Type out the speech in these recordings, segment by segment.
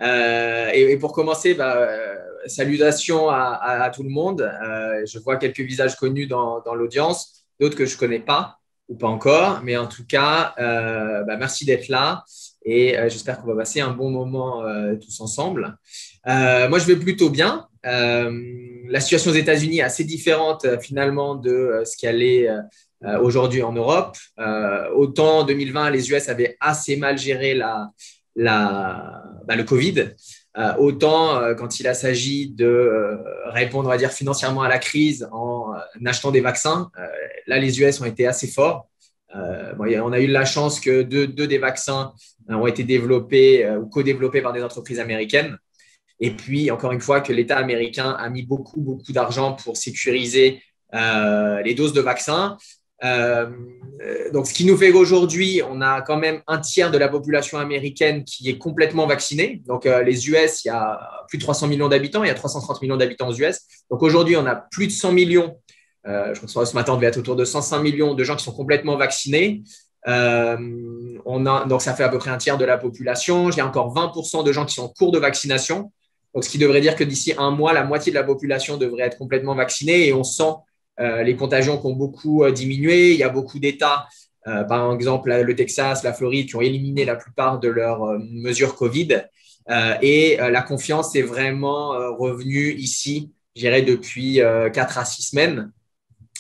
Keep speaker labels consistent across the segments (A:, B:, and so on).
A: Et pour commencer, salutations à tout le monde. Je vois quelques visages connus dans l'audience, d'autres que je ne connais pas ou pas encore. Mais en tout cas, merci d'être là et j'espère qu'on va passer un bon moment tous ensemble. Moi, je vais plutôt bien. La situation aux États-Unis est assez différente finalement de ce qu'elle est aujourd'hui en Europe. Autant en 2020, les US avaient assez mal géré le Covid. Autant quand il s'agit de répondre, on va dire, financièrement à la crise en achetant des vaccins, là, les US ont été assez forts. On a eu la chance que deux des vaccins ont été développés ou co-développés par des entreprises américaines. Et puis, encore une fois, que l'État américain a mis beaucoup, beaucoup d'argent pour sécuriser les doses de vaccins. Donc, ce qui nous fait qu'aujourd'hui, on a quand même un tiers de la population américaine qui est complètement vaccinée. Donc, les US, il y a plus de 300 millions d'habitants, il y a 330 millions d'habitants aux US. Donc, aujourd'hui, on a plus de 100 millions. Je crois que ce matin, on devait être autour de 105 millions de gens qui sont complètement vaccinés. Donc, ça fait à peu près un tiers de la population. Il y a encore 20% de gens qui sont en cours de vaccination. Donc, ce qui devrait dire que d'ici un mois, la moitié de la population devrait être complètement vaccinée et on sent les contagions qui ont beaucoup diminué. Il y a beaucoup d'États, par exemple le Texas, la Floride, qui ont éliminé la plupart de leurs mesures Covid. La confiance est vraiment revenue ici, je dirais, depuis 4 à 6 semaines.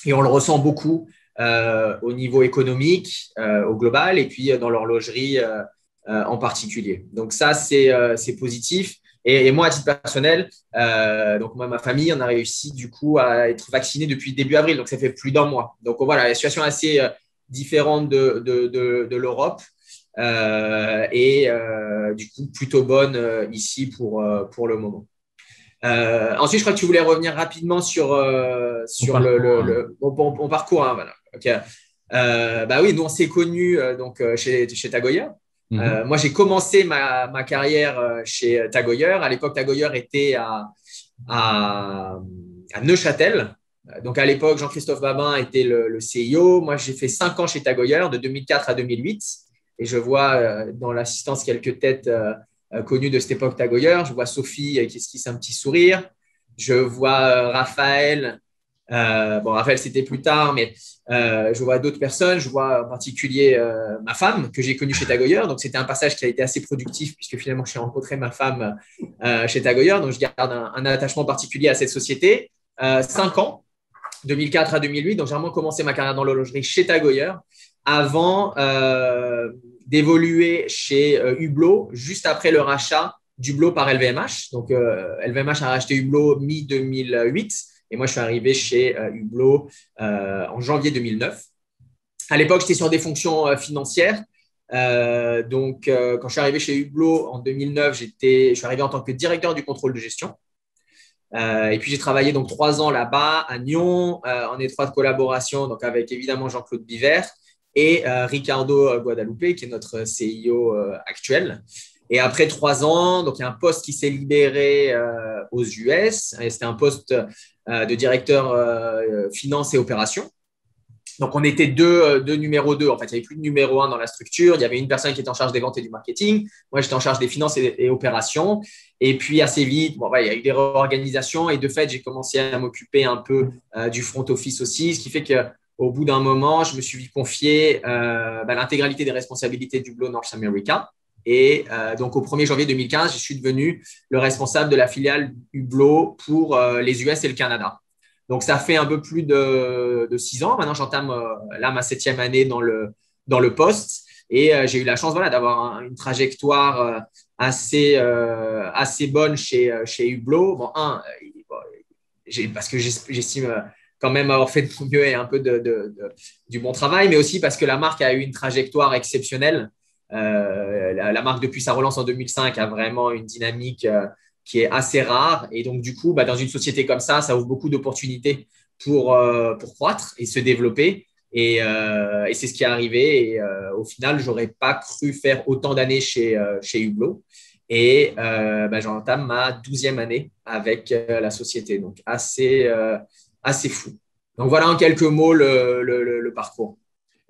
A: Et on le ressent beaucoup au niveau économique, au global, et puis dans l'horlogerie en particulier. Donc ça, c'est positif. Et moi, à titre personnel, donc moi, ma famille, on a réussi du coup à être vacciné depuis début avril, donc ça fait plus d'un mois. Donc voilà, la situation est assez différente de l'Europe du coup plutôt bonne ici pour le moment. Ensuite, je crois que tu voulais revenir rapidement
B: Mon
A: sur
B: parcours.
A: mon parcours. Hein, voilà. Okay. Oui, nous on s'est connus chez Tag Heuer.
B: Mhm.
A: Moi, j'ai commencé ma carrière chez Tag Heuer. À l'époque, Tag Heuer était à, à Neuchâtel. Donc, à l'époque, Jean-Christophe Babin était le CIO. Moi, j'ai fait 5 ans chez Tag Heuer, de 2004 à 2008. Et je vois dans l'assistance quelques têtes connues de cette époque Tag Heuer. Je vois Sophie qui esquisse un petit sourire. Je vois Raphaël. Raphaël, c'était plus tard, mais je vois d'autres personnes. Je vois en particulier ma femme que j'ai connue chez Tag Heuer. Donc, c'était un passage qui a été assez productif puisque finalement, j'ai rencontré ma femme chez Tag Heuer. Donc, je garde un attachement particulier à cette société. 5 ans, 2004 à 2008. Donc, j'ai vraiment commencé ma carrière dans l'horlogerie chez Tag Heuer avant d'évoluer chez Hublot juste après le rachat d'Hublot par LVMH. Donc, LVMH a racheté Hublot mi-2008 et moi, je suis arrivé chez Hublot en janvier 2009. À l'époque, j'étais sur des fonctions financières. Quand je suis arrivé chez Hublot en 2009, je suis arrivé en tant que directeur du contrôle de gestion. Et puis, j'ai travaillé donc 3 ans là-bas à Nyon, en étroite collaboration donc avec évidemment Jean-Claude Biver et Ricardo Guadalupe, qui est notre CIO actuel. Et après 3 ans, donc il y a un poste qui s'est libéré aux US. Et c'était un poste de directeur finance et opérations. Donc, on était deux numéro 2. En fait, il n'y avait plus de numéro 1 dans la structure. Il y avait une personne qui était en charge des ventes et du marketing. Moi, j'étais en charge des finances et opérations. Et puis, assez vite, il y a eu des réorganisations. Et de fait, j'ai commencé à m'occuper un peu du front office aussi. Ce qui fait qu'au bout d'un moment, je me suis confié l'intégralité des responsabilités du Hublot North America. Et donc, au 1er janvier 2015, je suis devenu le responsable de la filiale Hublot pour les US et le Canada. Donc, ça fait un peu plus de 6 ans. Maintenant, j'entame là ma 7e année dans le poste. Et j'ai eu la chance d'avoir une trajectoire assez bonne chez Hublot. Parce que j'estime quand même avoir fait de mon mieux et un peu du bon travail, mais aussi parce que la marque a eu une trajectoire exceptionnelle. La marque, depuis sa relance en 2005, a vraiment une dynamique qui est assez rare. Et donc, du coup, dans une société comme ça ouvre beaucoup d'opportunités pour croître et se développer. Et c'est ce qui est arrivé. Et au final, je n'aurais pas cru faire autant d'années chez Hublot. Et j'entame ma 12e année avec la société. Donc, assez fou. Donc, voilà en quelques mots le parcours.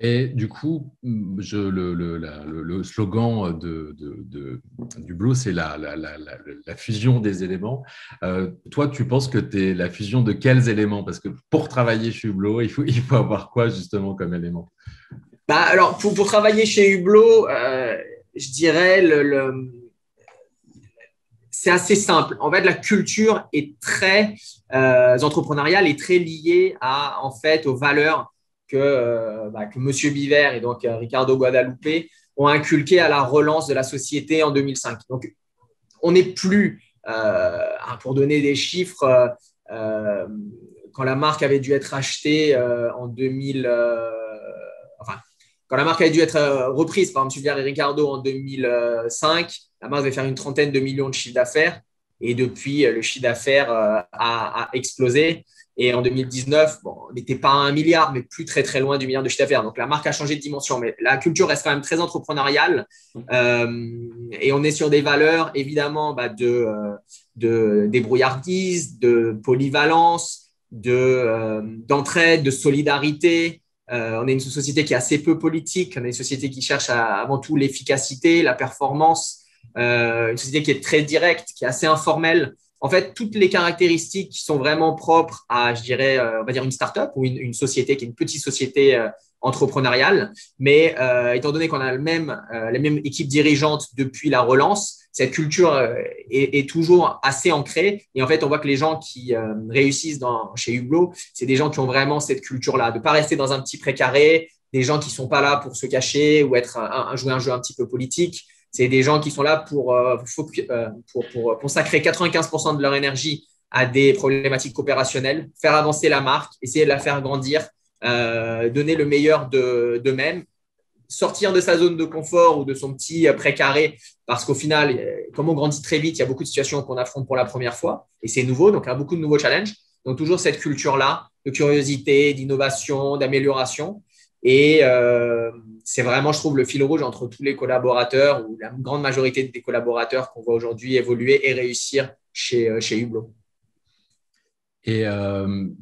B: Et du coup, le slogan du Hublot, c'est la fusion des éléments. Toi, tu penses que tu es la fusion de quels éléments? Parce que pour travailler chez Hublot, il faut avoir quoi justement comme élément?
A: Bah, alors, pour travailler chez Hublot, je dirais c'est assez simple. En fait, la culture est très entrepreneuriale et très liée en fait, aux valeurs que Monsieur Biver et donc Ricardo Guadalupe ont inculquées à la relance de la société en 2005. Donc, on n'est plus, pour donner des chiffres, euh, quand la marque avait dû être achetée en 2000, enfin, quand la marque avait dû être reprise par M. Biver et Ricardo en 2005, la marque devait faire une trentaine de millions de chiffre d'affaires. Et depuis, le chiffre d'affaires a explosé. Et en 2019, bon, on n'était pas à 1 milliard, mais plus très très loin du milliard de chiffre d'affaires. Donc la marque a changé de dimension, mais la culture reste quand même très entrepreneuriale. Et on est sur des valeurs évidemment de débrouillardise, de polyvalence, d'entraide, de solidarité. On est une société qui est assez peu politique. On est une société qui cherche avant tout l'efficacité, la performance. Une société qui est très directe, qui est assez informelle. En fait, toutes les caractéristiques qui sont vraiment propres à, je dirais, on va dire une start-up ou une société qui est une petite société entrepreneuriale. Mais étant donné qu'on a les mêmes équipes dirigeantes depuis la relance, cette culture est toujours assez ancrée. Et en fait, on voit que les gens qui réussissent chez Hublot, c'est des gens qui ont vraiment cette culture-là, de ne pas rester dans un petit précaré, des gens qui ne sont pas là pour se cacher ou jouer un jeu un petit peu politique. C'est des gens qui sont là pour consacrer 95% de leur énergie à des problématiques opérationnelles, faire avancer la marque, essayer de la faire grandir, donner le meilleur d'eux-mêmes, sortir de sa zone de confort ou de son petit précaré, parce qu'au final, comme on grandit très vite, il y a beaucoup de situations qu'on affronte pour la première fois, et c'est nouveau, donc il y a beaucoup de nouveaux challenges. Donc toujours cette culture-là de curiosité, d'innovation, d'amélioration. Et c'est vraiment, je trouve, le fil rouge entre tous les collaborateurs ou la grande majorité des collaborateurs qu'on voit aujourd'hui évoluer et réussir chez Hublot.
B: Et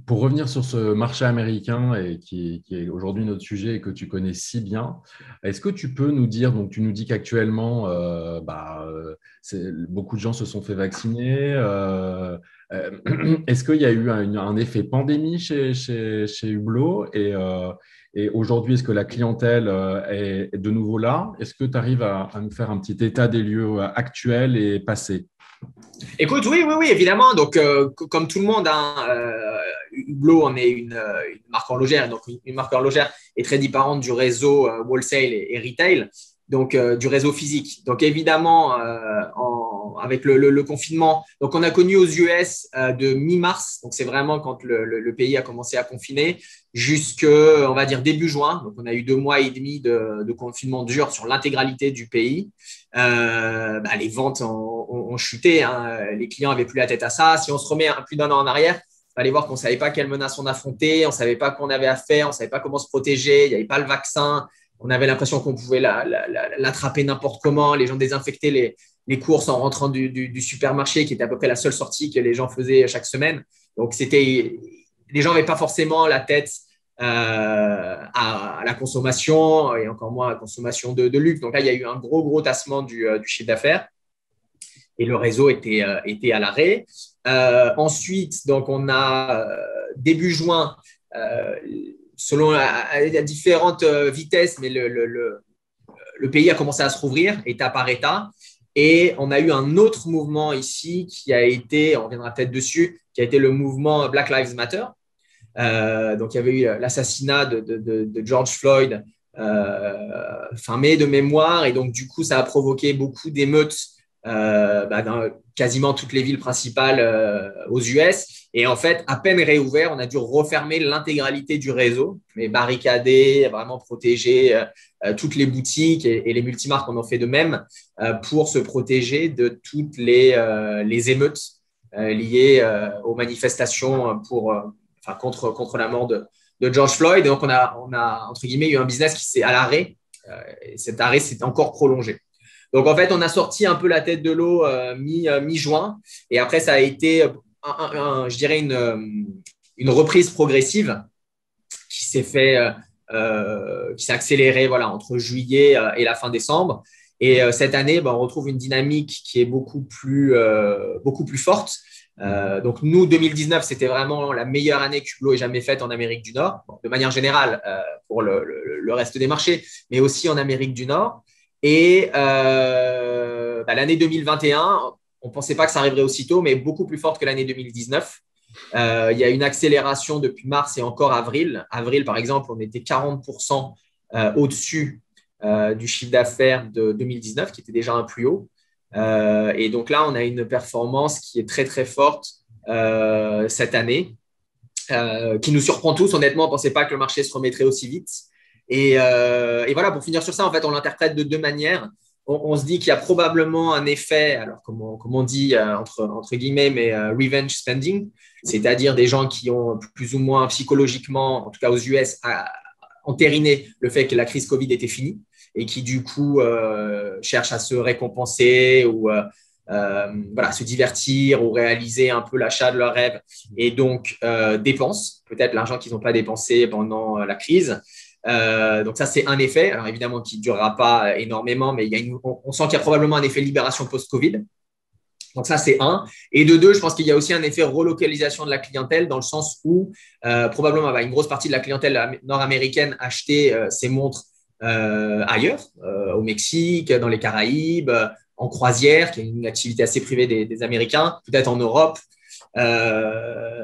B: pour revenir sur ce marché américain et qui est aujourd'hui notre sujet et que tu connais si bien, est-ce que tu peux nous dire, donc tu nous dis qu'actuellement, beaucoup de gens se sont fait vacciner. Est-ce qu'il y a eu un effet pandémie chez Hublot et aujourd'hui, est-ce que la clientèle est de nouveau là? Est-ce que tu arrives à nous faire un petit état des lieux actuels et passés?
A: Écoute, oui, oui, oui, évidemment. Donc, comme tout le monde, hein, Hublot, on est une marque horlogère. Donc, une marque horlogère est très différente du réseau wholesale et retail, donc du réseau physique. Donc, évidemment, avec le confinement, donc on a connu aux US de mi-mars, donc c'est vraiment quand le pays a commencé à confiner, jusque, on va dire, début juin. Donc, on a eu 2 mois et demi de confinement dur sur l'intégralité du pays. Les ventes ont chuté, hein. Les clients n'avaient plus la tête à ça. Si on se remet plus d'1 an en arrière, il fallait voir qu'on ne savait pas quelles menaces on affrontait, on ne savait pas qu'on avait à faire, on ne savait pas comment se protéger, il n'y avait pas le vaccin, on avait l'impression qu'on pouvait l'attraper n'importe comment, les gens désinfectaient les courses en rentrant du supermarché, qui était à peu près la seule sortie que les gens faisaient chaque semaine. Donc, les gens n'avaient pas forcément la tête à la consommation et encore moins à la consommation de luxe. Donc là, il y a eu un gros tassement du chiffre d'affaires et le réseau était à l'arrêt. Ensuite, donc on a début juin, selon à différentes vitesses, mais le pays a commencé à se rouvrir étape par étape. Et on a eu un autre mouvement ici qui a été, on reviendra peut-être dessus, qui a été le mouvement Black Lives Matter. Donc, il y avait eu l'assassinat de George Floyd fin mai de mémoire. Et donc, du coup, ça a provoqué beaucoup d'émeutes dans quasiment toutes les villes principales aux US. Et en fait, à peine réouvert, on a dû refermer l'intégralité du réseau, mais barricader, vraiment protéger toutes les boutiques et les multimarques en ont fait de même pour se protéger de toutes les émeutes liées aux manifestations contre la mort de George Floyd. Et donc, on a, entre guillemets, eu un business qui s'est à l'arrêt. Et cet arrêt s'est encore prolongé. Donc, en fait, on a sorti un peu la tête de l'eau mi-juin. Et après, ça a été, je dirais, une reprise progressive qui s'est fait qui s'est accéléré voilà, entre juillet et la fin décembre. Et cette année, on retrouve une dynamique qui est beaucoup plus forte. Donc, nous, 2019, c'était vraiment la meilleure année que Hublot ait jamais faite en Amérique du Nord, de manière générale pour le reste des marchés, mais aussi en Amérique du Nord. Et l'année 2021, on ne pensait pas que ça arriverait aussitôt, mais beaucoup plus forte que l'année 2019. Il y a une accélération depuis mars et encore avril. Avril, par exemple, on était 40% au-dessus du chiffre d'affaires de 2019, qui était déjà un plus haut. Et donc là, on a une performance qui est très, très forte cette année, qui nous surprend tous. Honnêtement, on ne pensait pas que le marché se remettrait aussi vite. Et voilà, pour finir sur ça, en fait, on l'interprète de deux manières. On se dit qu'il y a probablement un effet, alors comme on dit entre guillemets, mais revenge spending, c'est-à-dire des gens qui ont plus ou moins psychologiquement, en tout cas aux US, entériné le fait que la crise Covid était finie et qui du coup cherchent à se récompenser ou voilà, se divertir ou réaliser un peu l'achat de leurs rêves et donc dépensent peut-être l'argent qu'ils n'ont pas dépensé pendant la crise. Donc ça, c'est un effet, alors évidemment qui ne durera pas énormément, mais on sent qu'il y a probablement un effet libération post-Covid. Donc ça, c'est un. Et de deux, je pense qu'il y a aussi un effet relocalisation de la clientèle dans le sens où probablement une grosse partie de la clientèle nord-américaine achetait ses montres ailleurs, au Mexique, dans les Caraïbes, en croisière, qui est une activité assez privée des Américains, peut-être en Europe.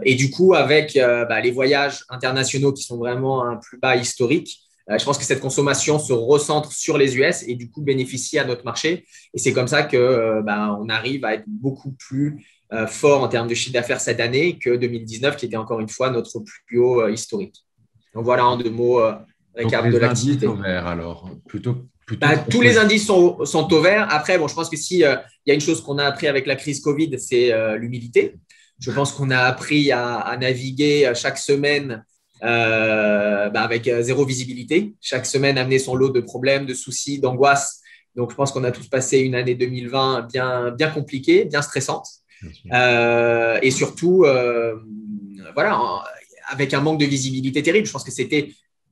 A: Et du coup, avec les voyages internationaux qui sont vraiment un plus bas historique, je pense que cette consommation se recentre sur les US et du coup bénéficie à notre marché. Et c'est comme ça qu'on arrive à être beaucoup plus fort en termes de chiffre d'affaires cette année que 2019, qui était encore une fois notre plus haut historique. Donc voilà en deux mots, récap de l'activité.
B: Donc les indices au vert alors, plutôt
A: tous les indices sont au vert. Après, je pense que s'il y a une chose qu'on a appris avec la crise Covid, c'est l'humilité. Je pense qu'on a appris à naviguer chaque semaine avec zéro visibilité. Chaque semaine, amener son lot de problèmes, de soucis, d'angoisses. Donc, je pense qu'on a tous passé une année 2020 bien compliquée, bien stressante. Et surtout, avec un manque de visibilité terrible. Je pense que c'était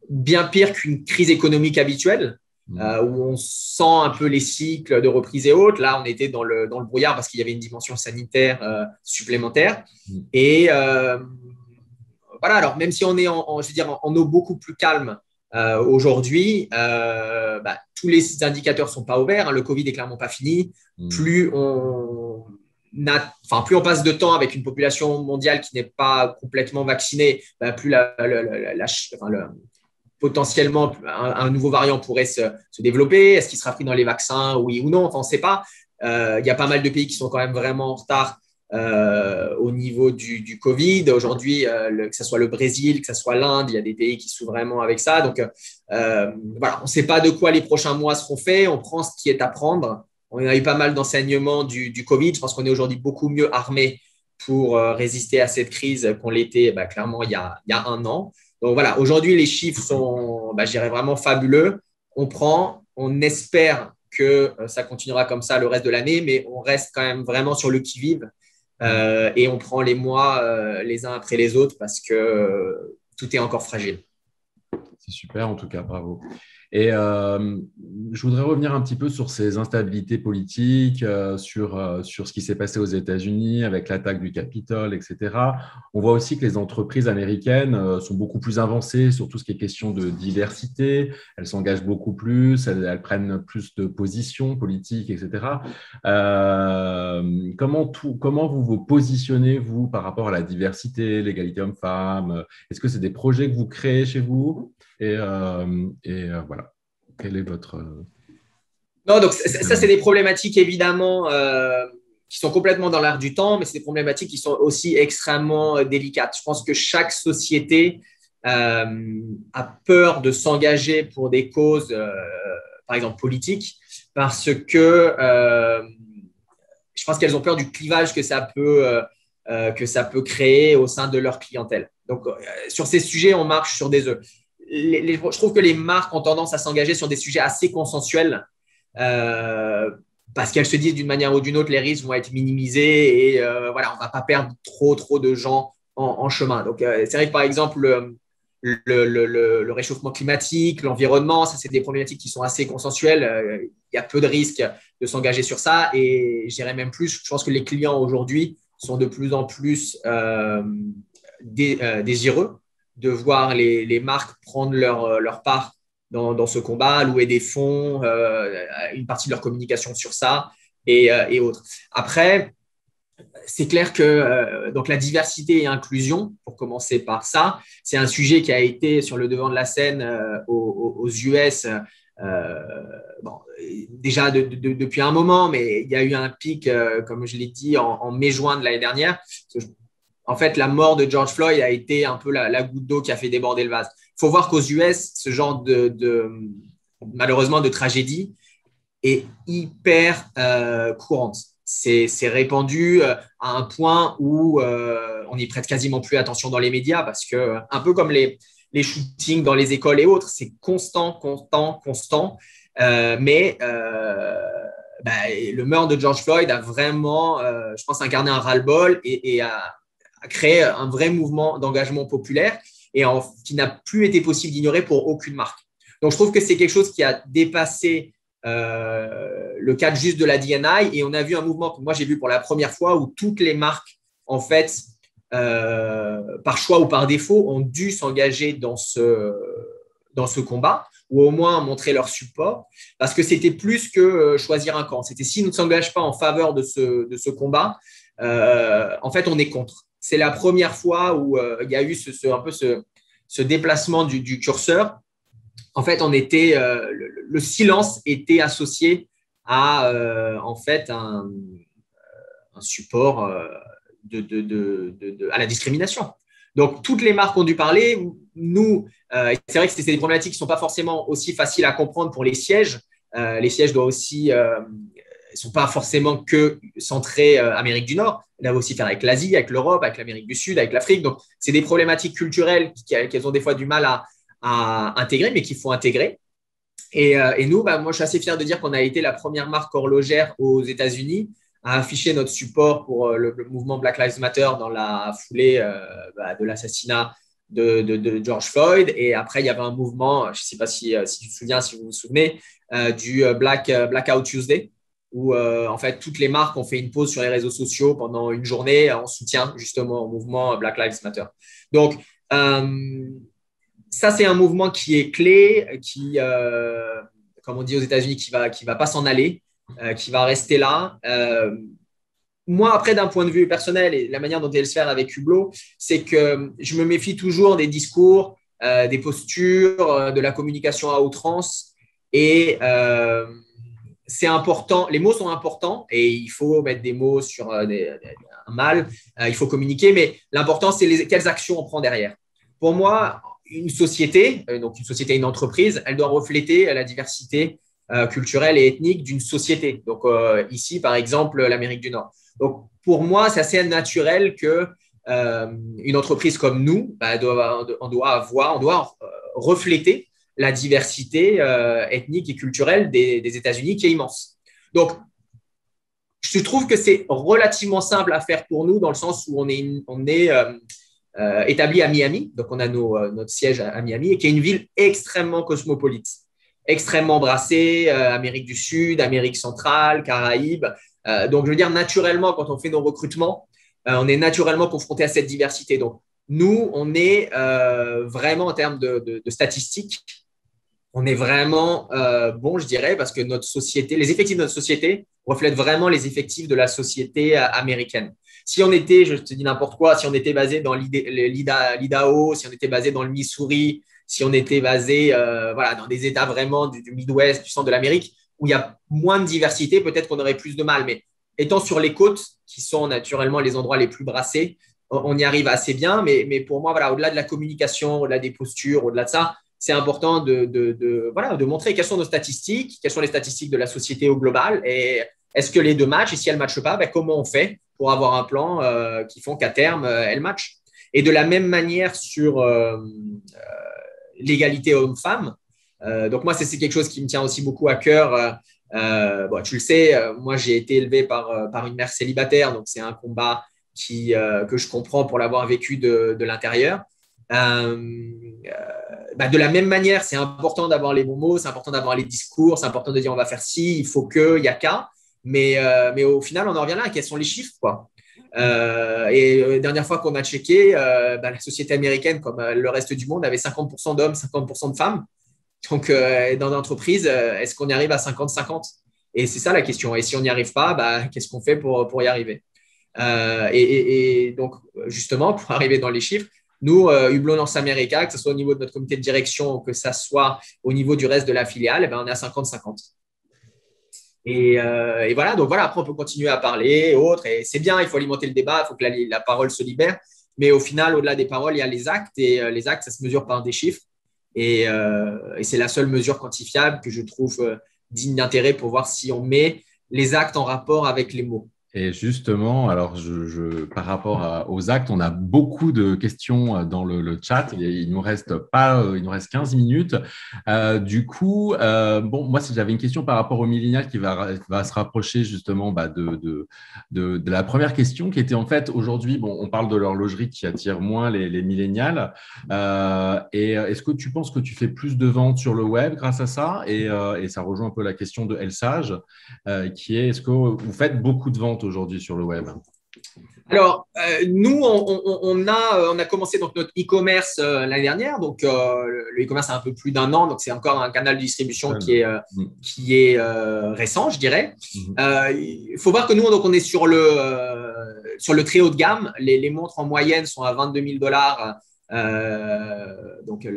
A: bien pire qu'une crise économique habituelle. Où on sent un peu les cycles de reprise et autres. Là, on était dans le brouillard parce qu'il y avait une dimension sanitaire supplémentaire. Et voilà, alors même si on est en eau beaucoup plus calme aujourd'hui, tous les indicateurs ne sont pas ouverts. Hein, le Covid n'est clairement pas fini. Plus on passe de temps avec une population mondiale qui n'est pas complètement vaccinée, plus potentiellement, un nouveau variant pourrait se développer. Est-ce qu'il sera pris dans les vaccins, oui ou non? Enfin, on ne sait pas. Il y a pas mal de pays qui sont quand même vraiment en retard au niveau du Covid. Aujourd'hui, que ce soit le Brésil, que ce soit l'Inde, il y a des pays qui sont vraiment avec ça. Donc, on ne sait pas de quoi les prochains mois seront faits. On prend ce qui est à prendre. On a eu pas mal d'enseignements du Covid. Je pense qu'on est aujourd'hui beaucoup mieux armés pour résister à cette crise qu'on l'était clairement il y a un an. Donc voilà, aujourd'hui, les chiffres sont, je dirais, vraiment fabuleux. On espère que ça continuera comme ça le reste de l'année, mais on reste quand même vraiment sur le qui-vive et on prend les mois les uns après les autres parce que tout est encore fragile.
B: C'est super, en tout cas, bravo. Et je voudrais revenir un petit peu sur ces instabilités politiques, sur ce qui s'est passé aux États-Unis avec l'attaque du Capitole, etc. On voit aussi que les entreprises américaines sont beaucoup plus avancées sur tout ce qui est question de diversité. Elles s'engagent beaucoup plus, elles prennent plus de positions politiques, etc. Comment vous vous positionnez, vous, par rapport à la diversité, l'égalité homme-femme? Est-ce que c'est des projets que vous créez chez vous? Et voilà, quel est votre…
A: Non, donc ça, c'est des problématiques évidemment qui sont complètement dans l'air du temps, mais c'est des problématiques qui sont aussi extrêmement délicates. Je pense que chaque société a peur de s'engager pour des causes, par exemple politiques, parce que je pense qu'elles ont peur du clivage que ça peut créer au sein de leur clientèle. Donc, sur ces sujets, on marche sur des œufs. Je trouve que les marques ont tendance à s'engager sur des sujets assez consensuels parce qu'elles se disent d'une manière ou d'une autre, les risques vont être minimisés et on ne va pas perdre trop de gens en chemin. Donc, c'est vrai que par exemple, le réchauffement climatique, l'environnement, ça, c'est des problématiques qui sont assez consensuelles. Il y a peu de risques de s'engager sur ça. Et je dirais même plus, je pense que les clients aujourd'hui sont de plus en plus désireux de voir les marques prendre leur part dans ce combat, louer des fonds, une partie de leur communication sur ça et autres. Après, c'est clair que donc la diversité et inclusion, pour commencer par ça, c'est un sujet qui a été sur le devant de la scène aux US bon, déjà depuis un moment, mais il y a eu un pic, comme je l'ai dit, en mai-juin de l'année dernière. En fait, la mort de George Floyd a été un peu la goutte d'eau qui a fait déborder le vase. Il faut voir qu'aux US, ce genre malheureusement de tragédie est hyper courante. C'est répandu à un point où on n'y prête quasiment plus attention dans les médias parce que, un peu comme les shootings dans les écoles et autres, c'est constant, constant, constant. Mais le meurtre de George Floyd a vraiment, je pense, incarné un ras-le-bol et a créé un vrai mouvement d'engagement populaire et qui n'a plus été possible d'ignorer pour aucune marque. Donc, je trouve que c'est quelque chose qui a dépassé le cadre juste de la D&I et on a vu un mouvement que moi j'ai vu pour la première fois où toutes les marques en fait par choix ou par défaut ont dû s'engager dans ce combat ou au moins montrer leur support parce que c'était plus que choisir un camp. C'était si on ne s'engage pas en faveur de ce combat, en fait on est contre. C'est la première fois où il y a eu un peu ce déplacement du curseur. En fait, le silence était associé à en fait un support à la discrimination. Donc, toutes les marques ont dû parler. Nous, c'est vrai que c'est des problématiques qui ne sont pas forcément aussi faciles à comprendre pour les sièges. Les sièges doivent aussi ne sont pas forcément que centrés Amérique du Nord. On a aussi faire avec l'Asie, avec l'Europe, avec l'Amérique du Sud, avec l'Afrique. Donc, c'est des problématiques culturelles qu'elles ont des fois du mal à intégrer, mais qu'il faut intégrer. Et nous, moi, je suis assez fier de dire qu'on a été la première marque horlogère aux États-Unis à afficher notre support pour le mouvement Black Lives Matter dans la foulée de l'assassinat de George Floyd. Et après, il y avait un mouvement, je ne sais pas si tu te souviens, si vous vous souvenez, du Blackout Tuesday, où en fait, toutes les marques ont fait une pause sur les réseaux sociaux pendant une journée en soutien justement au mouvement Black Lives Matter. Donc, ça, c'est un mouvement qui est clé, qui, comme on dit aux États-Unis, qui va pas s'en aller, qui va rester là. Moi, après, d'un point de vue personnel et la manière dont elle se fait avec Hublot, c'est que je me méfie toujours des discours, des postures, de la communication à outrance. Et c'est important, les mots sont importants et il faut mettre des mots sur un mal, il faut communiquer, mais l'important, c'est quelles actions on prend derrière. Pour moi, une société, donc une société, une entreprise, elle doit refléter la diversité culturelle et ethnique d'une société. Donc ici, par exemple, l'Amérique du Nord. Donc pour moi, c'est assez naturel que une entreprise comme nous, on doit refléter la diversité ethnique et culturelle des États-Unis qui est immense. Donc je trouve que c'est relativement simple à faire pour nous dans le sens où on est établi à Miami, donc on a notre siège à Miami, et qui est une ville extrêmement cosmopolite, extrêmement brassée, Amérique du Sud, Amérique centrale, Caraïbes. Donc, je veux dire, naturellement, quand on fait nos recrutements, on est naturellement confronté à cette diversité. Donc, nous, on est vraiment en termes de statistiques, on est vraiment bon, je dirais, parce que notre société, les effectifs de notre société reflètent vraiment les effectifs de la société américaine. Si on était, je te dis n'importe quoi, si on était basé dans l'Idaho, si on était basé dans le Missouri, si on était basé dans des États vraiment du Midwest, du centre de l'Amérique, où il y a moins de diversité, peut-être qu'on aurait plus de mal. Mais étant sur les côtes, qui sont naturellement les endroits les plus brassés, on y arrive assez bien. Mais pour moi, au-delà de la communication, au-delà des postures, au-delà de ça, c'est important de montrer quelles sont nos statistiques, quelles sont les statistiques de la société au global et est-ce que les deux matchent et si elles ne matchent pas, comment on fait pour avoir un plan qui font qu'à terme, elles matchent. Et de la même manière sur l'égalité homme-femme, donc moi, c'est quelque chose qui me tient aussi beaucoup à cœur. Tu le sais, moi, j'ai été élevé par une mère célibataire, donc c'est un combat que je comprends pour l'avoir vécu de l'intérieur. De la même manière, c'est important d'avoir les bons mots, c'est important d'avoir les discours, c'est important de dire on va faire ci, il faut que, il y a qu'à. Mais au final, on en revient là. Quels sont les chiffres, quoi? Dernière fois qu'on a checké, la société américaine, comme le reste du monde, avait 50% d'hommes, 50% de femmes. Donc, dans l'entreprise, est-ce qu'on y arrive à 50-50? Et c'est ça la question. Et si on n'y arrive pas, qu'est-ce qu'on fait pour y arriver? Et donc, justement, pour arriver dans les chiffres, nous, Hublot North America, que ce soit au niveau de notre comité de direction ou que ce soit au niveau du reste de la filiale, on est à 50-50. Et voilà, donc voilà, après on peut continuer à parler, autres, et c'est bien, il faut alimenter le débat, il faut que la parole se libère, mais au final, au-delà des paroles, il y a les actes, et les actes, ça se mesure par des chiffres, et c'est la seule mesure quantifiable que je trouve digne d'intérêt pour voir si on met les actes en rapport avec les mots.
B: Et justement, alors par rapport aux actes, on a beaucoup de questions dans le chat. Il nous reste 15 minutes. Du coup, moi, si j'avais une question par rapport au millénial qui va se rapprocher justement de la première question, qui était en fait aujourd'hui, on parle de l'horlogerie qui attire moins les millénials. Et est-ce que tu penses que tu fais plus de ventes sur le web grâce à ça? Et ça rejoint un peu la question de El Sage, qui est, est-ce que vous faites beaucoup de ventes aujourd'hui sur le web?
A: Alors, nous, on a commencé donc notre e-commerce l'année dernière. Donc, le e-commerce a un peu plus d'1 an. Donc, c'est encore un canal de distribution qui est récent, je dirais. Il faut voir que nous, donc, on est sur le très haut de gamme. Les montres en moyenne sont à $22 000 donc,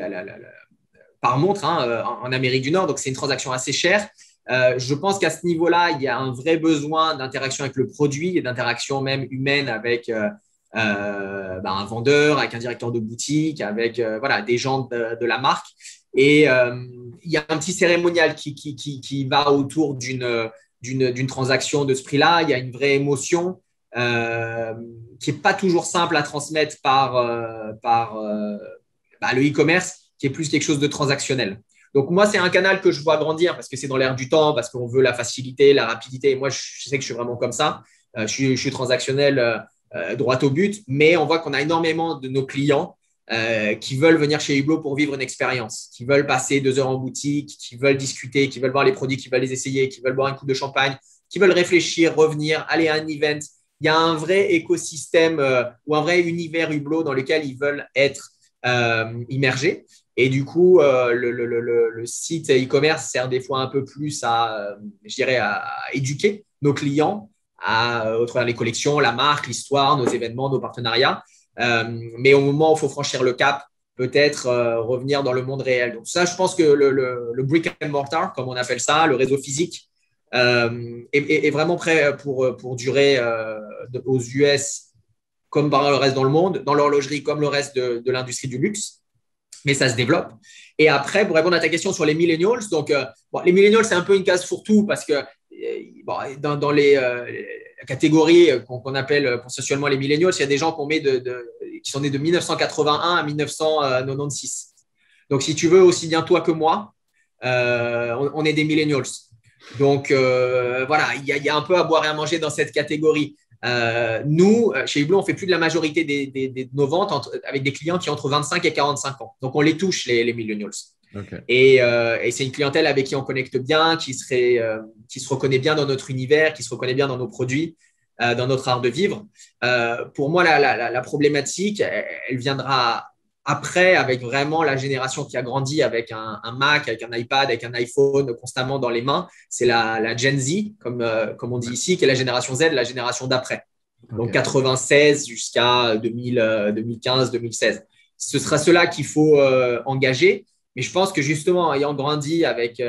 A: par montre en Amérique du Nord. Donc, c'est une transaction assez chère. Je pense qu'à ce niveau-là, il y a un vrai besoin d'interaction avec le produit et d'interaction même humaine avec un vendeur, avec un directeur de boutique, avec des gens de la marque. Et il y a un petit cérémonial qui va autour d'une transaction de ce prix-là. Il y a une vraie émotion qui n'est pas toujours simple à transmettre par le e-commerce, qui est plus quelque chose de transactionnel. Donc, moi, c'est un canal que je vois grandir parce que c'est dans l'air du temps, parce qu'on veut la facilité, la rapidité. Et moi, je sais que je suis vraiment comme ça. Je suis transactionnel droit au but, mais on voit qu'on a énormément de nos clients qui veulent venir chez Hublot pour vivre une expérience, qui veulent passer 2 heures en boutique, qui veulent discuter, qui veulent voir les produits, qui veulent les essayer, qui veulent boire un coup de champagne, qui veulent réfléchir, revenir, aller à un event. Il y a un vrai écosystème ou un vrai univers Hublot dans lequel ils veulent être immergés. Et du coup, le site e-commerce sert des fois un peu plus à éduquer nos clients au travers les collections, la marque, l'histoire, nos événements, nos partenariats. Mais au moment où il faut franchir le cap, peut-être revenir dans le monde réel. Donc ça, je pense que le brick and mortar, comme on appelle ça, le réseau physique, est vraiment prêt pour durer aux US comme par le reste dans le monde, dans l'horlogerie comme le reste de l'industrie du luxe. Mais ça se développe. Et après, pour répondre à ta question sur les millennials, donc les millennials, c'est un peu une case fourre-tout parce que dans les catégories qu'on appelle consensuellement les millennials, il y a des gens qui sont nés de 1981 à 1996. Donc, si tu veux, aussi bien toi que moi, on est des millennials. Donc, il y a un peu à boire et à manger dans cette catégorie. Nous, chez Hublot, on fait plus de la majorité de nos ventes avec des clients qui ont entre 25 et 45 ans. Donc, on les touche, les millennials.
B: Okay.
A: Et c'est une clientèle avec qui on connecte bien, qui se reconnaît bien dans notre univers, qui se reconnaît bien dans nos produits, dans notre art de vivre. Pour moi, la problématique, elle viendra après avec vraiment la génération qui a grandi avec un Mac, avec un iPad, avec un iPhone constamment dans les mains. C'est la Gen Z, comme on dit ici, qui est la génération Z, la génération d'après. Okay. Donc 96 jusqu'à 2015, 2016. Ce sera cela qu'il faut engager. Mais je pense que justement, ayant grandi avec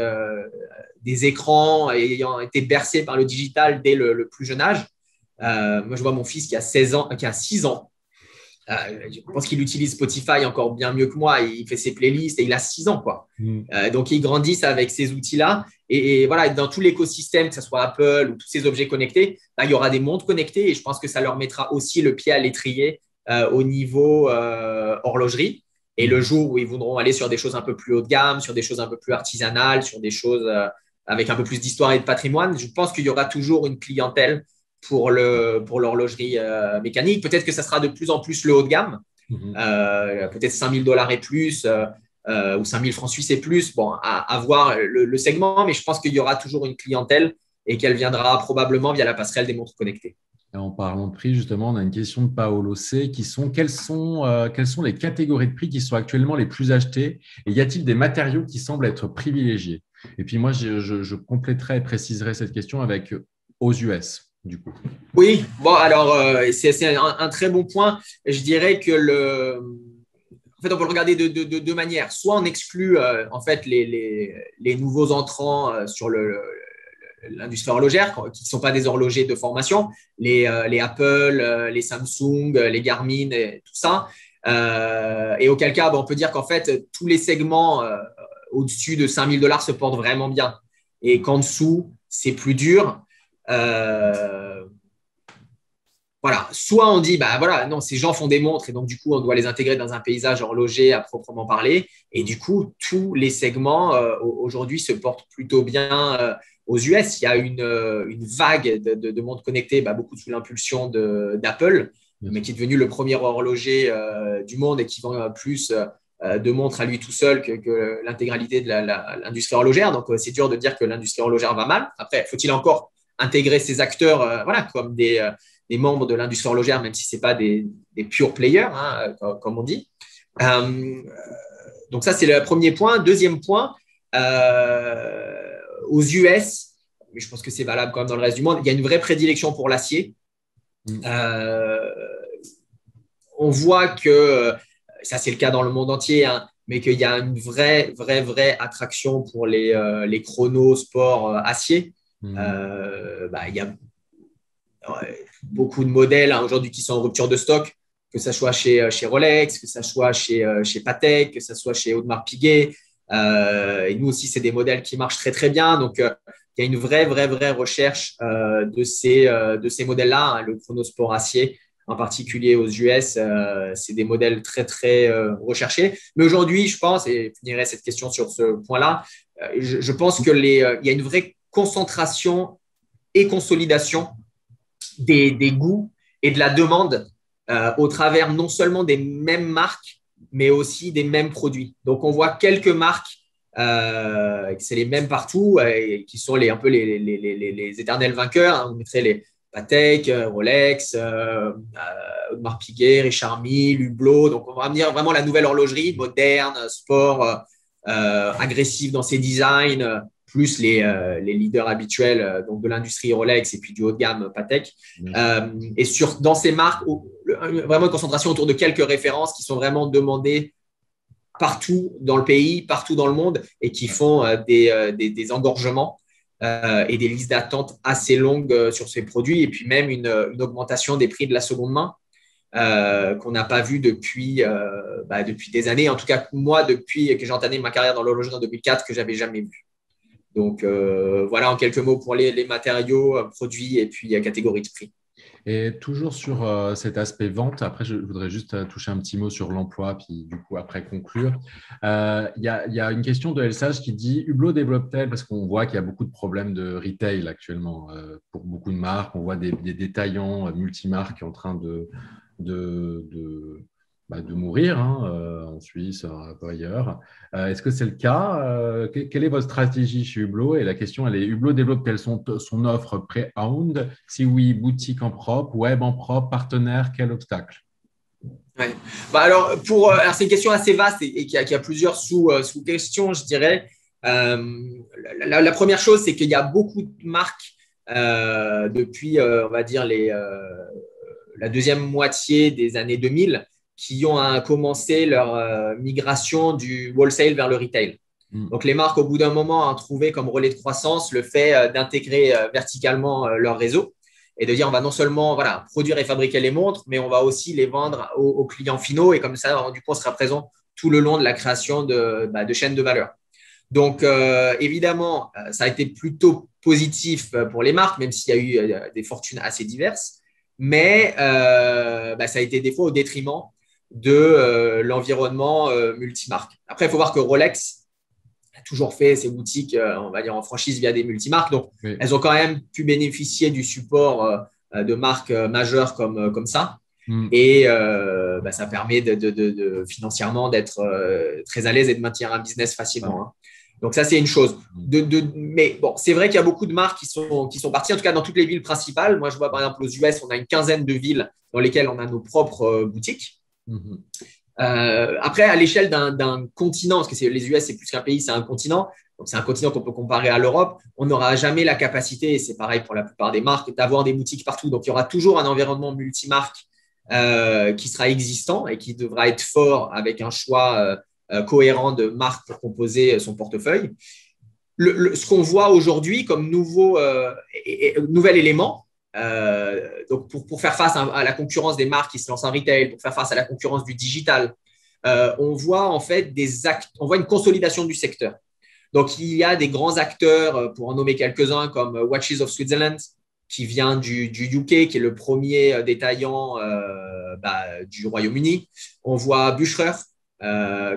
A: des écrans, ayant été bercé par le digital dès le plus jeune âge, moi je vois mon fils qui a 6 ans. Je pense qu'il utilise Spotify encore bien mieux que moi. Il fait ses playlists et il a 6 ans, quoi. Donc, ils grandissent avec ces outils-là. Et voilà, dans tout l'écosystème, que ce soit Apple ou tous ces objets connectés, il y aura des montres connectées et je pense que ça leur mettra aussi le pied à l'étrier au niveau horlogerie. Et le jour où ils voudront aller sur des choses un peu plus haut de gamme, sur des choses un peu plus artisanales, sur des choses avec un peu plus d'histoire et de patrimoine, je pense qu'il y aura toujours une clientèle pour l'horlogerie mécanique. Peut-être que ça sera de plus en plus le haut de gamme, peut-être 5 000 dollars et plus, ou 5 000 francs suisses et plus. Bon, à voir le segment, mais je pense qu'il y aura toujours une clientèle et qu'elle viendra probablement via la passerelle des montres connectées.
B: En parlant de prix, justement, on a une question de Paolo C. Quelles sont les catégories de prix qui sont actuellement les plus achetées et y a-t-il des matériaux qui semblent être privilégiés? Et puis moi, je compléterai et préciserai cette question avec aux US, du coup.
A: Oui, bon, alors c'est un très bon point. Je dirais que en fait, on peut le regarder de deux manières. Soit on exclut en fait les nouveaux entrants sur l'industrie horlogère, qui ne sont pas des horlogers de formation, les Apple, les Samsung, les Garmin, et tout ça. Et auquel cas, on peut dire qu'en fait, tous les segments au-dessus de 5 000 dollars se portent vraiment bien. Et qu'en dessous, c'est plus dur. Voilà, soit on dit, bah voilà, non, ces gens font des montres et donc du coup, on doit les intégrer dans un paysage horloger à proprement parler. Et du coup, tous les segments aujourd'hui se portent plutôt bien aux US. Il y a une vague de montres connectées, beaucoup sous l'impulsion d'Apple, mais qui est devenu le premier horloger du monde et qui vend plus de montres à lui tout seul que l'intégralité de l'industrie horlogère. Donc, c'est dur de dire que l'industrie horlogère va mal. Après, faut-il encore intégrer ces acteurs voilà, comme des membres de l'industrie horlogère, même si ce n'est pas des pure players, hein, comme on dit. Donc ça, c'est le premier point. Deuxième point, aux US, mais je pense que c'est valable quand même dans le reste du monde, il y a une vraie prédilection pour l'acier. On voit que, ça c'est le cas dans le monde entier, hein, mais qu'il y a une vraie attraction pour les chronos sport acier. Il y a beaucoup de modèles aujourd'hui qui sont en rupture de stock, que ce soit chez Rolex, que ce soit chez Patek, que ce soit chez Audemars Piguet. Et nous aussi, c'est des modèles qui marchent très bien. Donc, il y a une vraie recherche de ces modèles-là, hein, le chronosport acier en particulier aux US, c'est des modèles très recherchés. Mais aujourd'hui, je pense, et je finirai cette question sur ce point-là, je pense qu'il y a une vraie concentration et consolidation des goûts et de la demande au travers non seulement des mêmes marques, mais aussi des mêmes produits. Donc, on voit quelques marques, c'est les mêmes partout, qui sont un peu les éternels vainqueurs. Hein. On mettrait les Patek, Rolex, Audemars Piguet, Richard Mille, Hublot. Donc, on va venir vraiment la nouvelle horlogerie, moderne, sport, agressif dans ses designs, plus les leaders habituels donc de l'industrie Rolex et puis du haut de gamme Patek. Et dans ces marques, vraiment une concentration autour de quelques références qui sont vraiment demandées partout dans le pays, partout dans le monde et qui font des engorgements et des listes d'attente assez longues sur ces produits et puis même une augmentation des prix de la seconde main qu'on n'a pas vu depuis des années. En tout cas, moi, depuis que j'ai entamé ma carrière dans l'horlogerie en 2004, que je n'avais jamais vu. Donc, voilà en quelques mots pour les matériaux, produits et puis catégories de prix.
B: Et toujours sur cet aspect vente, après, je voudrais juste toucher un petit mot sur l'emploi, puis du coup, après conclure. Il y a une question de Elsage qui dit « Hublot développe-t-elle » parce qu'on voit qu'il y a beaucoup de problèmes de retail actuellement pour beaucoup de marques. On voit des détaillants multimarques en train de mourir en Suisse, un peu ailleurs. Est-ce que c'est le cas? Quelle est votre stratégie chez Hublot? Et la question, elle est, Hublot développe-t-elle son offre pré-owned? Si oui, boutique en propre, web en propre, partenaire, quel obstacle?
A: Ouais. Alors, c'est une question assez vaste et qui a plusieurs sous-questions, je dirais. La première chose, c'est qu'il y a beaucoup de marques depuis, on va dire, la deuxième moitié des années 2000 qui ont commencé leur migration du wholesale vers le retail. Donc, les marques, au bout d'un moment, ont trouvé comme relais de croissance le fait d'intégrer verticalement leur réseau et de dire on va non seulement produire et fabriquer les montres, mais on va aussi les vendre aux clients finaux. Et comme ça, du coup, on sera présent tout le long de la création de chaînes de valeur. Donc, évidemment, ça a été plutôt positif pour les marques, même s'il y a eu des fortunes assez diverses. Mais ça a été des fois au détriment de l'environnement multimarque. Après, il faut voir que Rolex a toujours fait ses boutiques, on va dire, en franchise via des multimarques. Donc, elles ont quand même pu bénéficier du support de marques majeures comme ça.
B: Mm.
A: Et ça permet financièrement d'être très à l'aise et de maintenir un business facilement. Hein. Donc ça, c'est une chose. Mais bon, c'est vrai qu'il y a beaucoup de marques qui sont parties, en tout cas dans toutes les villes principales. Moi, je vois par exemple aux US, on a une quinzaine de villes dans lesquelles on a nos propres boutiques.
B: Mm.
A: Après, à l'échelle d'un continent, parce que les US, c'est plus qu'un pays, c'est un continent. Donc, c'est un continent qu'on peut comparer à l'Europe. On n'aura jamais la capacité, et c'est pareil pour la plupart des marques, d'avoir des boutiques partout. Donc, il y aura toujours un environnement multimarque qui sera existant et qui devra être fort avec un choix cohérent de marques pour composer son portefeuille. Ce qu'on voit aujourd'hui comme nouvel élément, donc pour faire face à la concurrence des marques qui se lancent en retail, pour faire face à la concurrence du digital, on voit en fait on voit une consolidation du secteur. Donc, il y a des grands acteurs, pour en nommer quelques-uns, comme Watches of Switzerland, qui vient du UK, qui est le premier détaillant du Royaume-Uni. On voit Bucherer,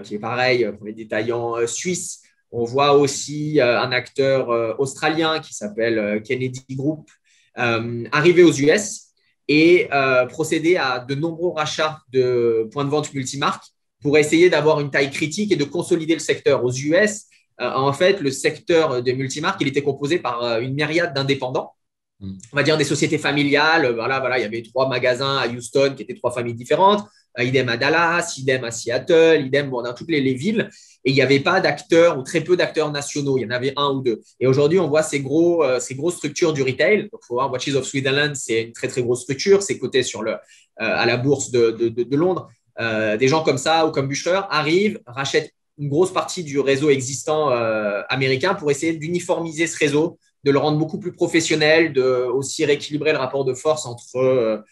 A: qui est pareil, premier détaillant suisse. On voit aussi un acteur australien qui s'appelle Kennedy Group, arriver aux US et procéder à de nombreux rachats de points de vente multimarques pour essayer d'avoir une taille critique et de consolider le secteur. Aux US, en fait, le secteur des multimarques, il était composé par une myriade d'indépendants, on va dire des sociétés familiales. Voilà, il y avait 3 magasins à Houston qui étaient 3 familles différentes, idem à Dallas, idem à Seattle, idem dans toutes les villes. Et il n'y avait pas d'acteurs ou très peu d'acteurs nationaux. Il y en avait 1 ou 2. Et aujourd'hui, on voit ces grosses structures du retail. Donc, il faut voir, Watches of Switzerland, c'est une très, très grosse structure. C'est coté à la bourse de Londres. Des gens comme ça ou comme Bucherer arrivent, rachètent une grosse partie du réseau existant américain pour essayer d'uniformiser ce réseau, de le rendre beaucoup plus professionnel, de aussi rééquilibrer le rapport de force entre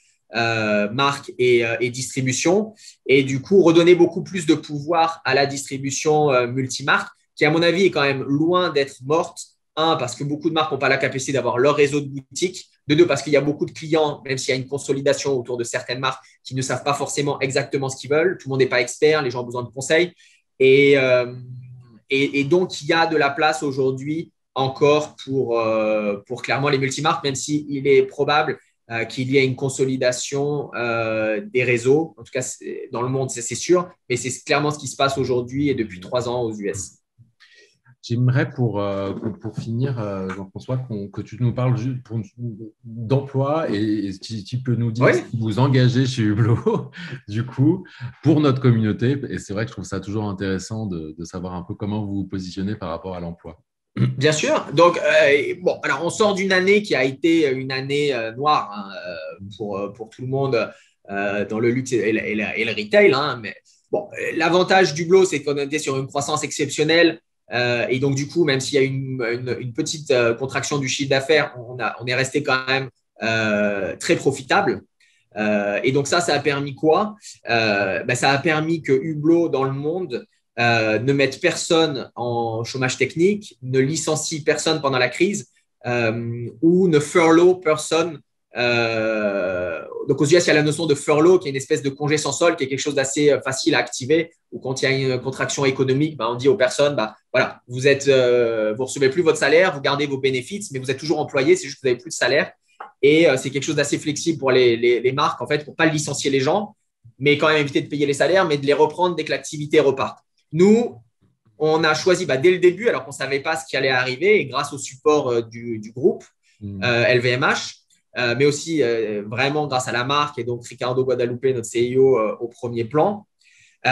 A: marque et distribution, et du coup redonner beaucoup plus de pouvoir à la distribution multimarque, qui à mon avis est quand même loin d'être morte. 1, parce que beaucoup de marques n'ont pas la capacité d'avoir leur réseau de boutiques. De 2, parce qu'il y a beaucoup de clients, même s'il y a une consolidation autour de certaines marques, qui ne savent pas forcément exactement ce qu'ils veulent. Tout le monde n'est pas expert, les gens ont besoin de conseils. Et donc, il y a de la place aujourd'hui encore pour clairement les multimarques, même s'il est probable qu'il y ait une consolidation des réseaux. En tout cas, dans le monde, c'est sûr, mais c'est clairement ce qui se passe aujourd'hui et depuis 3 ans aux US.
B: J'aimerais pour finir, Jean-François, que tu nous parles d'emploi et si tu peux nous dire si vous engagez chez Hublot, du coup, pour notre communauté. Et c'est vrai que je trouve ça toujours intéressant de savoir un peu comment vous vous positionnez par rapport à l'emploi.
A: Bien sûr. Donc, alors on sort d'une année qui a été une année noire pour tout le monde dans le luxe et le retail. Hein, mais bon, l'avantage d'Hublot, c'est qu'on était sur une croissance exceptionnelle. Et donc, du coup, même s'il y a une petite contraction du chiffre d'affaires, on est resté quand même très profitable. Et donc, ça a permis quoi? Ça a permis que Hublot, dans le monde, ne mette personne en chômage technique, ne licencie personne pendant la crise ou ne furlough personne. Donc, aux US, il y a la notion de furlough qui est une espèce de congé sans solde, qui est quelque chose d'assez facile à activer, où quand il y a une contraction économique, on dit aux personnes, voilà, vous recevez plus votre salaire, vous gardez vos bénéfices, mais vous êtes toujours employé, c'est juste que vous n'avez plus de salaire. Et c'est quelque chose d'assez flexible pour les marques, en fait, pour ne pas licencier les gens, mais quand même éviter de payer les salaires, mais de les reprendre dès que l'activité repart. Nous, on a choisi dès le début, alors qu'on ne savait pas ce qui allait arriver, et grâce au support du groupe LVMH, mais aussi vraiment grâce à la marque et donc Ricardo Guadalupe, notre CEO, au premier plan, et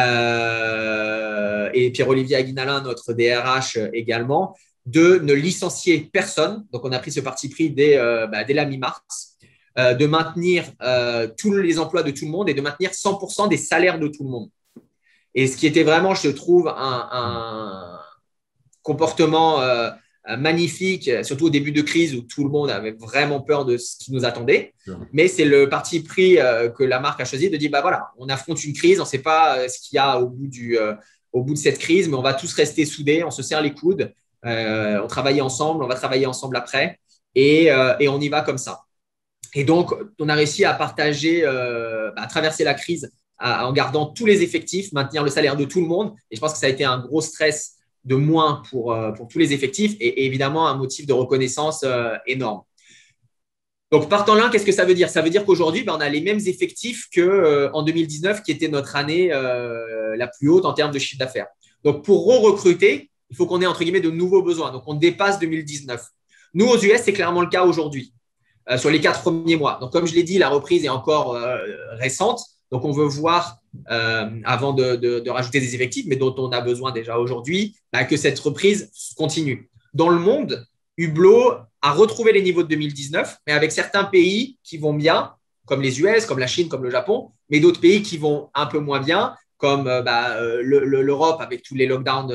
A: Pierre-Olivier Aguinalin, notre DRH également, de ne licencier personne. Donc, on a pris ce parti pris dès la mi-mars, de maintenir tous les emplois de tout le monde et de maintenir 100% des salaires de tout le monde. Et ce qui était vraiment, je trouve, un comportement magnifique, surtout au début de crise où tout le monde avait vraiment peur de ce qui nous attendait. Mais c'est le parti pris que la marque a choisi de dire, voilà, on affronte une crise, on ne sait pas ce qu'il y a au bout de cette crise, mais on va tous rester soudés, on se serre les coudes, on travaille ensemble, on va travailler ensemble après et on y va comme ça. Et donc, on a réussi à partager, à traverser la crise en gardant tous les effectifs, maintenir le salaire de tout le monde. Et je pense que ça a été un gros stress de moins pour tous les effectifs et évidemment un motif de reconnaissance énorme. Donc, partant là, qu'est-ce que ça veut dire? Ça veut dire qu'aujourd'hui, on a les mêmes effectifs qu'en 2019, qui était notre année la plus haute en termes de chiffre d'affaires. Donc, pour recruter, il faut qu'on ait, entre guillemets, de nouveaux besoins. Donc, on dépasse 2019. Nous, aux US, c'est clairement le cas aujourd'hui, sur les 4 premiers mois. Donc, comme je l'ai dit, la reprise est encore récente. Donc, on veut voir, avant de rajouter des effectifs, mais dont on a besoin déjà aujourd'hui, que cette reprise continue. Dans le monde, Hublot a retrouvé les niveaux de 2019, mais avec certains pays qui vont bien, comme les US, comme la Chine, comme le Japon, mais d'autres pays qui vont un peu moins bien, comme l'Europe avec tous les lockdowns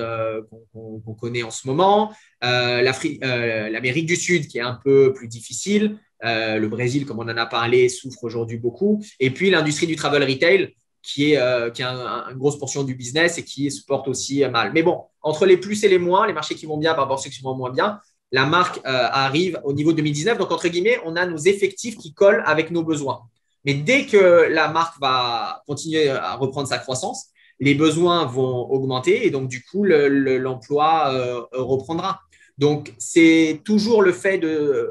A: qu'on connaît en ce moment, l'Amérique du Sud qui est un peu plus difficile, le Brésil, comme on en a parlé, souffre aujourd'hui beaucoup, et puis l'industrie du travel retail qui est une grosse portion du business et qui se porte aussi mal. Mais bon, entre les plus et les moins, les marchés qui vont bien par rapport à ceux qui vont moins bien, la marque arrive au niveau 2019. Donc, entre guillemets, on a nos effectifs qui collent avec nos besoins. Mais dès que la marque va continuer à reprendre sa croissance, les besoins vont augmenter et donc, du coup, l'emploi reprendra. Donc, c'est toujours le fait de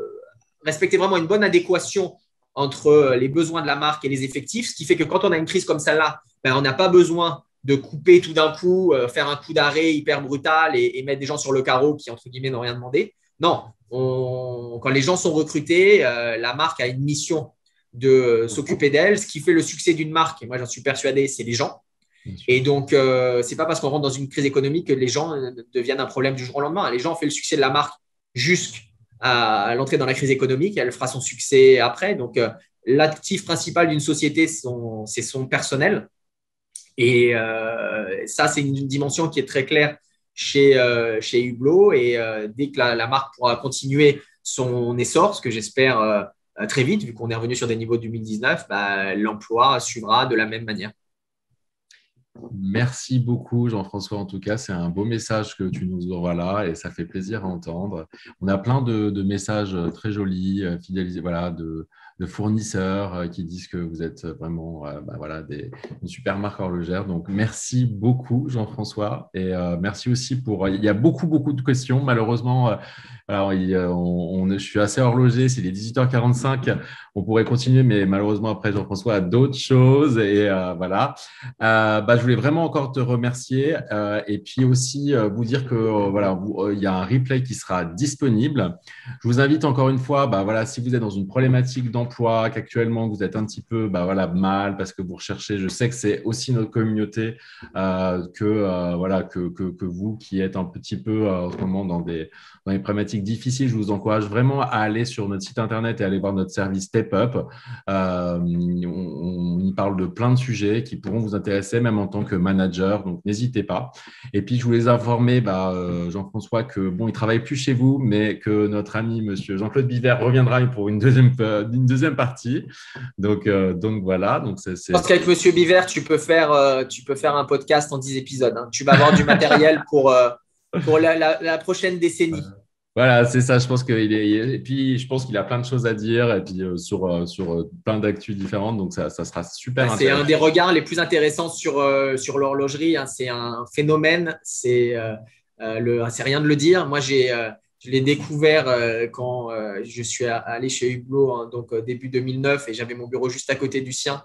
A: respecter vraiment une bonne adéquation entre les besoins de la marque et les effectifs, ce qui fait que quand on a une crise comme celle-là, on n'a pas besoin de couper tout d'un coup, faire un coup d'arrêt hyper brutal et mettre des gens sur le carreau qui, entre guillemets, n'ont rien demandé. Non, quand les gens sont recrutés, la marque a une mission de s'occuper d'elle. Ce qui fait le succès d'une marque, et moi j'en suis persuadé, c'est les gens. Et donc, ce n'est pas parce qu'on rentre dans une crise économique que les gens deviennent un problème du jour au lendemain. Les gens ont fait le succès de la marque jusqu'à l'entrée dans la crise économique et elle fera son succès après. Donc, l'actif principal d'une société, c'est son personnel. Et ça, c'est une dimension qui est très claire chez Hublot. Et dès que la marque pourra continuer son essor, ce que j'espère très vite, vu qu'on est revenu sur des niveaux de 2019, l'emploi suivra de la même manière.
B: Merci beaucoup, Jean-François. En tout cas, c'est un beau message que tu nous envoies là et ça fait plaisir à entendre. On a plein de messages très jolis, fidélisés, voilà, de fournisseurs qui disent que vous êtes vraiment une super marque horlogère. Donc, merci beaucoup, Jean-François. Et merci aussi pour… Il y a beaucoup de questions. Malheureusement, alors, je suis assez horloger. C'est les 18h45. On pourrait continuer, mais malheureusement, après, Jean-François a d'autres choses. Et voilà. Je voulais vraiment encore te remercier et puis aussi vous dire que il y a un replay qui sera disponible. Je vous invite encore une fois, si vous êtes dans une problématique d'emploi, qu'actuellement vous êtes un petit peu mal parce que vous recherchez, je sais que c'est aussi notre communauté que vous qui êtes un petit peu en ce moment dans des problématiques difficiles. Je vous encourage vraiment à aller sur notre site internet et aller voir notre service Step Up. On y parle de plein de sujets qui pourront vous intéresser, même en tant que manager, donc n'hésitez pas. Et puis, je voulais informer, Jean-François, que il ne travaille plus chez vous, mais que notre ami, monsieur Jean-Claude Biver, reviendra pour une deuxième partie. Donc voilà. Donc
A: je pense qu'avec monsieur Biver, tu peux faire un podcast en 10 épisodes. Hein. Tu vas avoir du matériel pour la prochaine décennie.
B: Voilà, c'est ça. Je pense et puis je pense qu'il a plein de choses à dire et puis sur plein d'actus différentes. Donc ça sera super intéressant.
A: C'est un des regards les plus intéressants sur l'horlogerie. Hein. C'est un phénomène. C'est rien de le dire. Moi, je l'ai découvert quand je suis allé chez Hublot, hein, donc début 2009, et j'avais mon bureau juste à côté du sien.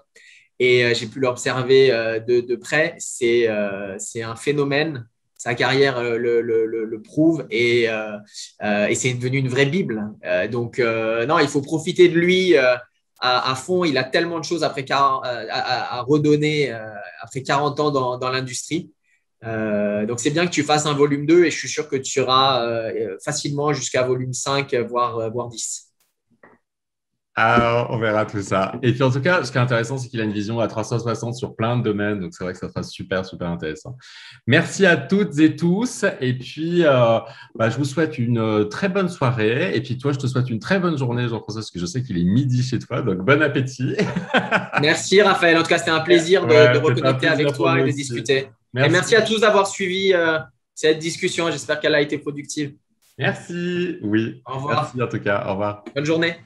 A: Et j'ai pu l'observer de près. C'est un phénomène. Sa carrière le prouve et c'est devenu une vraie Bible. Non, il faut profiter de lui à fond. Il a tellement de choses à redonner après 40 ans dans l'industrie. Donc, c'est bien que tu fasses un volume 2 et je suis sûr que tu iras facilement jusqu'à volume 5, voire 10.
B: Alors, on verra tout ça. Et puis, en tout cas, ce qui est intéressant, c'est qu'il a une vision à 360 sur plein de domaines. Donc, c'est vrai que ça sera super, super intéressant. Merci à toutes et tous. Et puis, je vous souhaite une très bonne soirée. Et puis, toi, je te souhaite une très bonne journée, Jean-François, parce que je sais qu'il est midi chez toi. Donc, bon appétit.
A: Merci, Raphaël. En tout cas, c'était un plaisir de reconnecter avec toi et de discuter. Merci. Et merci à tous d'avoir suivi cette discussion. J'espère qu'elle a été productive.
B: Merci. Oui.
A: Au revoir.
B: Merci en tout cas. Au revoir.
A: Bonne journée.